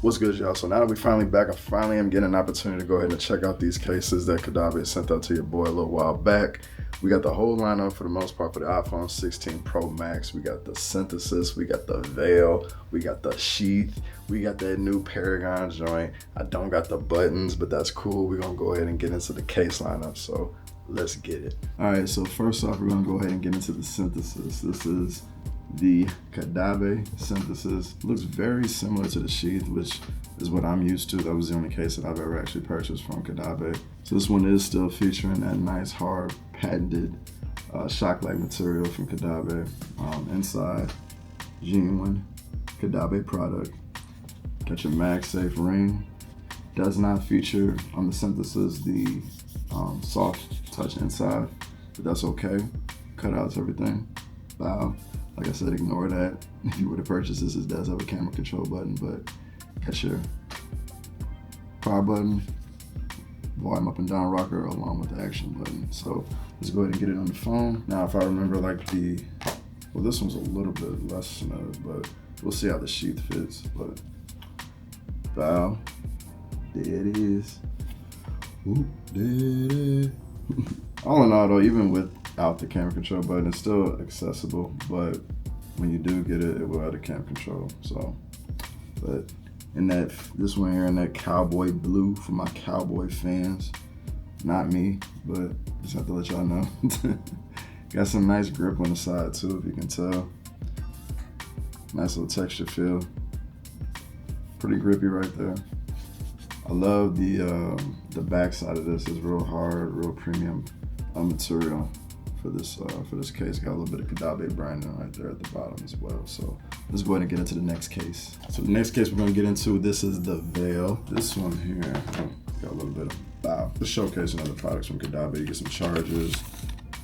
What's good, y'all? So now that we finally back, I finally am getting an opportunity to go ahead and check out these cases that Caudabe sent out to your boy a little while back. We got the whole lineup for the most part for the iPhone 16 Pro Max. We got the synthesis, we got the veil, we got the sheath, we got that new Paragon joint. I don't got the buttons, but that's cool. We're gonna go ahead and get into the case lineup, so let's get it. All right, so first off, we're gonna go ahead and get into the synthesis. This is the Caudabe synthesis. Looks very similar to the sheath, which is what I'm used to. That was the only case that I've ever actually purchased from Caudabe. So this one is still featuring that nice hard patented shock-like material from Caudabe. Inside, genuine Caudabe product. Got your MagSafe ring. Does not feature on the synthesis the soft touch inside, but that's okay. Cutouts, everything. Wow. Like I said, ignore that. If you were to purchase this, it does have a camera control button, but got your power button, volume up and down rocker along with the action button. So let's go ahead and get it on the phone. Now, if I remember like well, this one's a little bit less smooth, but we'll see how the sheath fits. But bow, there it is. Ooh, there it is. All in all though, even without the camera control button, it's still accessible, but when you do get it, it will have the camera control. So, but in this one here in that cowboy blue for my cowboy fans, not me, but just have to let y'all know. Got some nice grip on the side too, if you can tell. Nice little texture feel. Pretty grippy right there. I love the back side of this. Is real hard, real premium material for this case. Got a little bit of Caudabe branding right there at the bottom as well. So let's go ahead and get into the next case. So the next case we're gonna get into, this is the veil. This one here, got a little bit of bow. Just showcasing other products from Caudabe. You get some chargers,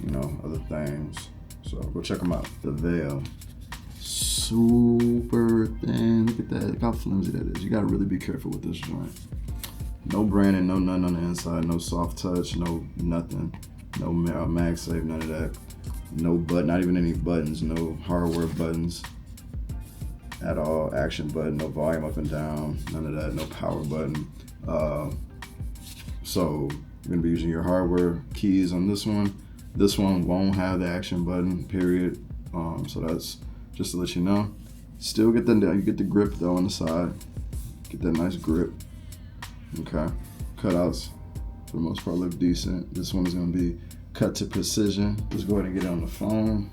you know, other things. So go check them out. The veil. Super thin. Look at that. Look how flimsy that is. You gotta really be careful with this joint. No branding, no nothing on the inside, no soft touch, no nothing. No MagSafe, none of that. No button, not even any buttons, no hardware buttons at all. Action button, no volume up and down, none of that, no power button. So you're gonna be using your hardware keys on this one. This one won't have the action button, period. So that's just to let you know. Still get you get the grip though on the side. Get that nice grip. Okay, cutouts for the most part look decent. This one is gonna be cut to precision. Let's go ahead and get it on the phone.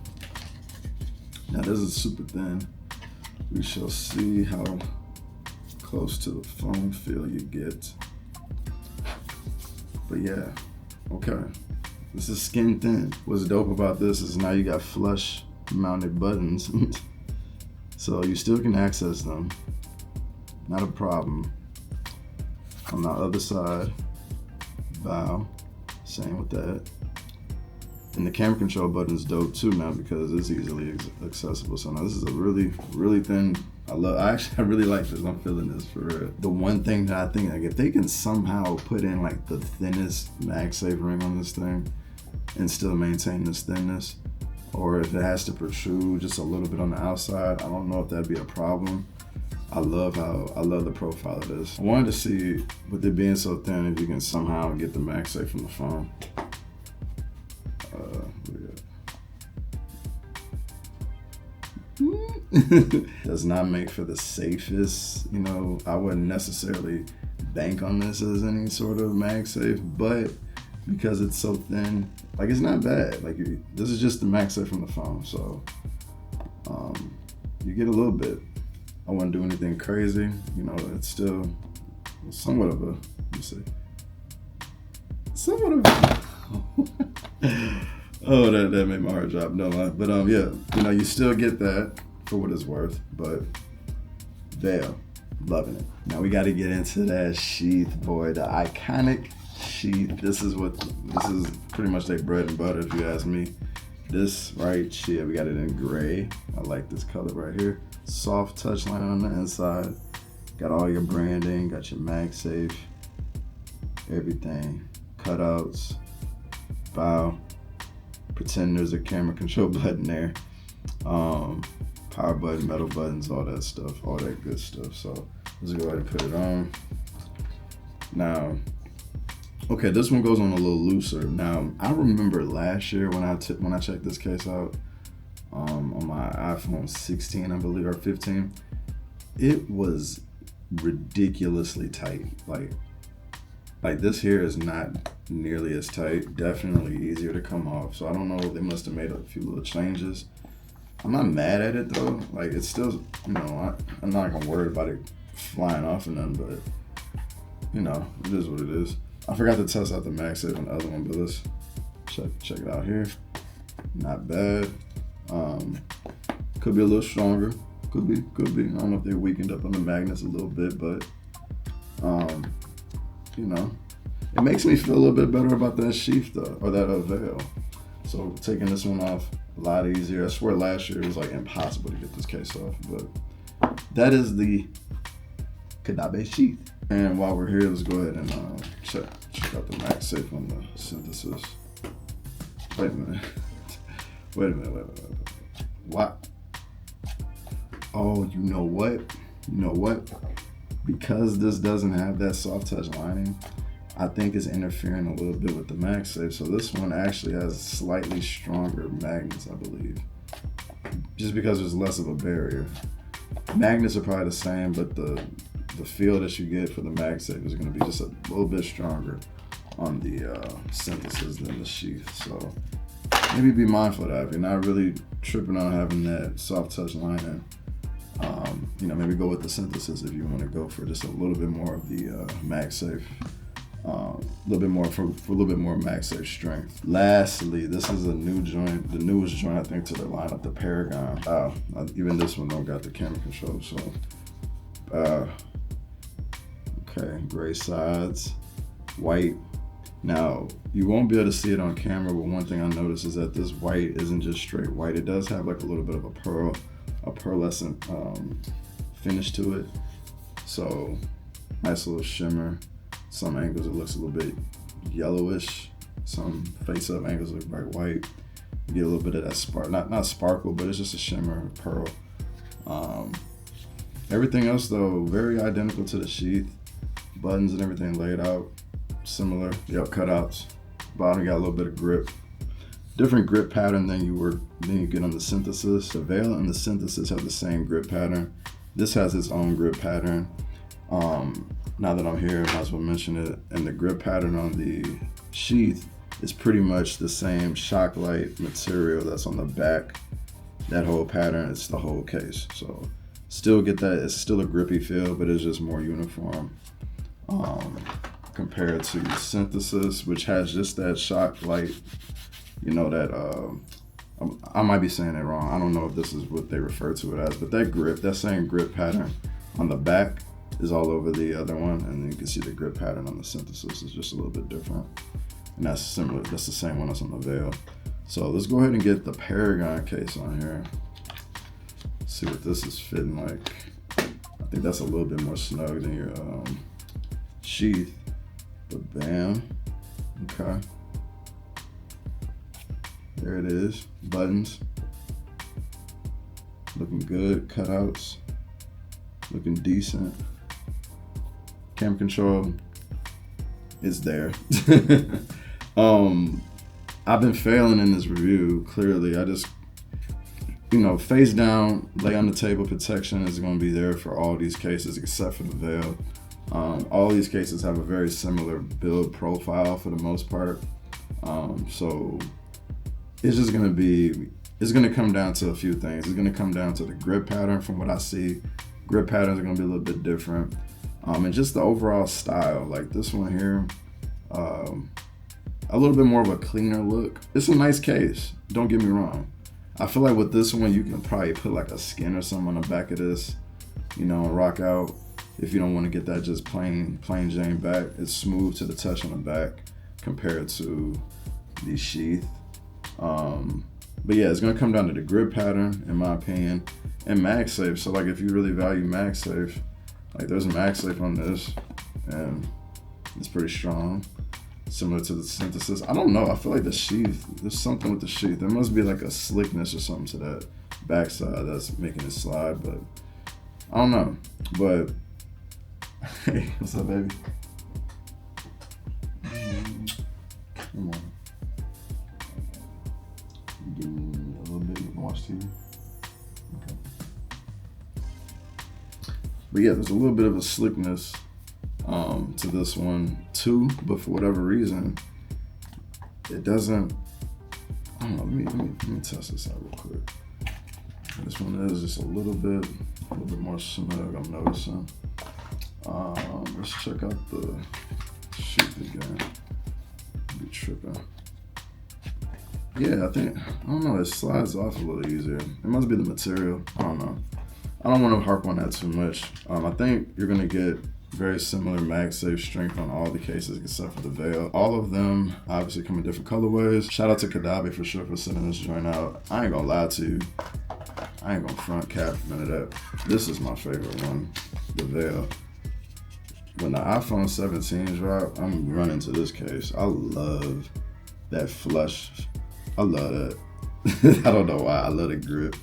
Now this is super thin. We shall see how close to the phone feel you get. But yeah, okay. This is skin thin. What's dope about this is now you got flush mounted buttons. So you still can access them. Not a problem. On the other side, bow, same with that. And the camera control button is dope too now because it's easily accessible. So now this is a really, really thin. I really like this. I'm feeling this for real. The one thing that I think, like, if they can somehow put in like the thinnest MagSafe ring on this thing and still maintain this thinness, or if it has to protrude just a little bit on the outside, I don't know if that'd be a problem. I love the profile of this. I wanted to see, with it being so thin, if you can somehow get the MagSafe from the phone. Does not make for the safest, you know, I wouldn't necessarily bank on this as any sort of MagSafe, but because it's so thin, like, it's not bad. Like, this is just the MagSafe from the phone, so you get a little bit. I wouldn't do anything crazy, you know. It's still somewhat of a, let me see, somewhat of a, oh, that made my heart drop, no lie. But yeah, you know, you still get that for what it's worth, but veil, loving it. Now we got to get into that sheath, boy, the iconic sheath. This is pretty much their bread and butter, if you ask me. This right here, we got it in gray. I like this color right here. Soft touch line on the inside. Got all your branding, got your MagSafe, everything. Cutouts, bow. Pretend there's a camera control button there. Power button, metal buttons, all that stuff, all that good stuff. So Let's go ahead and put it on. Now, okay, this one goes on a little looser. Now, I remember last year when I checked this case out on my iPhone 16, I believe, or 15, it was ridiculously tight. Like this here is not nearly as tight. Definitely easier to come off. So I don't know. They must have made a few little changes. I'm not mad at it though. Like it's still, you know, I'm not gonna worry about it flying off or nothing. But you know, it is what it is. I forgot to test out the MagSafe on the other one, but let's check it out here. Not bad. Could be a little stronger. Could be. I don't know if they weakened up on the magnets a little bit, but you know, it makes me feel a little bit better about that sheath though, or that veil. So taking this one off, a lot easier. I swear last year it was like impossible to get this case off, but that is the Caudabe sheath. And while we're here, let's go ahead and check out the MagSafe on the synthesis. Wait a minute. What? Oh, you know what? Because this doesn't have that soft touch lining, I think it's interfering a little bit with the MagSafe. So this one actually has slightly stronger magnets, I believe. Just because there's less of a barrier. Magnets are probably the same, but the feel that you get for the MagSafe is going to be just a little bit stronger on the synthesis than the sheath. So maybe be mindful of that. If you're not really tripping on having that soft touch lining, you know, maybe go with the synthesis if you want to go for just a little bit more of the MagSafe, a little bit more for a little bit more MagSafe strength. Lastly, this is a new joint, the newest joint I think to the lineup, the Paragon. Even this one don't got the camera control, so okay, gray sides, white. Now, you won't be able to see it on camera, but one thing I noticed is that this white isn't just straight white. It does have like a little bit of a pearlescent finish to it. So, nice little shimmer. Some angles it looks a little bit yellowish. Some face-up angles look bright white. You get a little bit of that spark, not sparkle, but it's just a shimmer, pearl. Everything else though, very identical to the sheath. Buttons and everything laid out, similar. Yep, cutouts. Bottom got a little bit of grip. Different grip pattern than you get on the synthesis. The veil and the synthesis have the same grip pattern. This has its own grip pattern. Now that I'm here, I might as well mention it. And the grip pattern on the sheath is pretty much the same shock light material that's on the back. That whole pattern, it's the whole case. So still get that, it's still a grippy feel, but it's just more uniform. Compared to the synthesis, which has just that shock light, you know, that I might be saying it wrong. I don't know if this is what they refer to it as, but that same grip pattern on the back is all over the other one, and then you can see the grip pattern on the synthesis is just a little bit different. And that's similar, that's the same one that's on the veil. So let's go ahead and get the Paragon case on here. See what this is fitting like. I think that's a little bit more snug than your sheath, but bam, okay. There it is, buttons. Looking good, cutouts. Looking decent. Camera control is there. I've been failing in this review, clearly. I just, you know, face down, lay on the table protection is gonna be there for all these cases except for the veil. All these cases have a very similar build profile for the most part. So it's just gonna be, it's gonna come down to a few things. It's gonna come down to the grip pattern. From what I see, grip patterns are gonna be a little bit different. And just the overall style, like this one here, a little bit more of a cleaner look. It's a nice case, don't get me wrong. I feel like with this one, you can probably put like a skin or something on the back of this, you know, and rock out. If you don't want to get that just plain Jane back, it's smooth to the touch on the back compared to the sheath. But yeah, it's gonna come down to the grip pattern, in my opinion, and MagSafe. So like if you really value MagSafe, like there's a MagSafe on this, and it's pretty strong, similar to the synthesis. I don't know, I feel like the sheath, there's something with the sheath. There must be like a slickness or something to that backside that's making it slide, but I don't know. But Hey, what's up, baby? Come on. Give me a little bit. You can watch TV. Okay. But yeah, there's a little bit of a slickness to this one too, but for whatever reason, it doesn't. I don't know. Let me test this out real quick. This one is just a little bit more smooth. I'm noticing. Let's check out the shoot again. Be tripping. Yeah, I don't know, it slides off a little easier. It must be the material, I don't know. I don't want to harp on that too much. I think you're gonna get very similar MagSafe strength on all the cases except for the veil. All of them obviously come in different colorways. Shout out to Caudabe for sure for sending this joint out. I ain't gonna lie to you. I ain't gonna front cap for none of that. This is my favorite one, the veil. When the iPhone 17 dropped, I'm running to this case. I love that flush. I love that. I don't know why, I love the grip.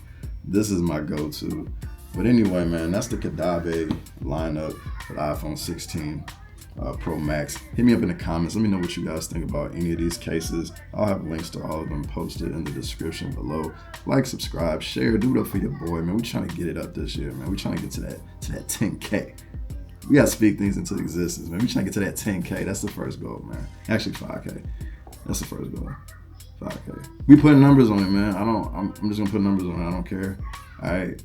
This is my go-to. But anyway, man, that's the Caudabe lineup for the iPhone 16 Pro Max. Hit me up in the comments. Let me know what you guys think about any of these cases. I'll have links to all of them posted in the description below. Like, subscribe, share, do it up for your boy, man. We're trying to get it up this year, man. We're trying to get to that 10K. We gotta speak things into existence, man. We're trying to get to that 10K. That's the first goal, man. Actually, 5K. That's the first goal. 5K. We putting numbers on it, man. I'm just gonna put numbers on it. I don't care. All right.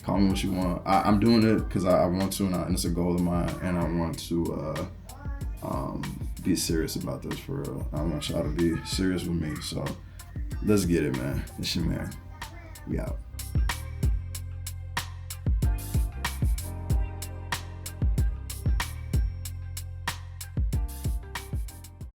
Call me what you want. I'm doing it because I want to, and it's a goal of mine, and I want to be serious about this for real. I want y'all to be serious with me. So let's get it, man. It's your man. We out.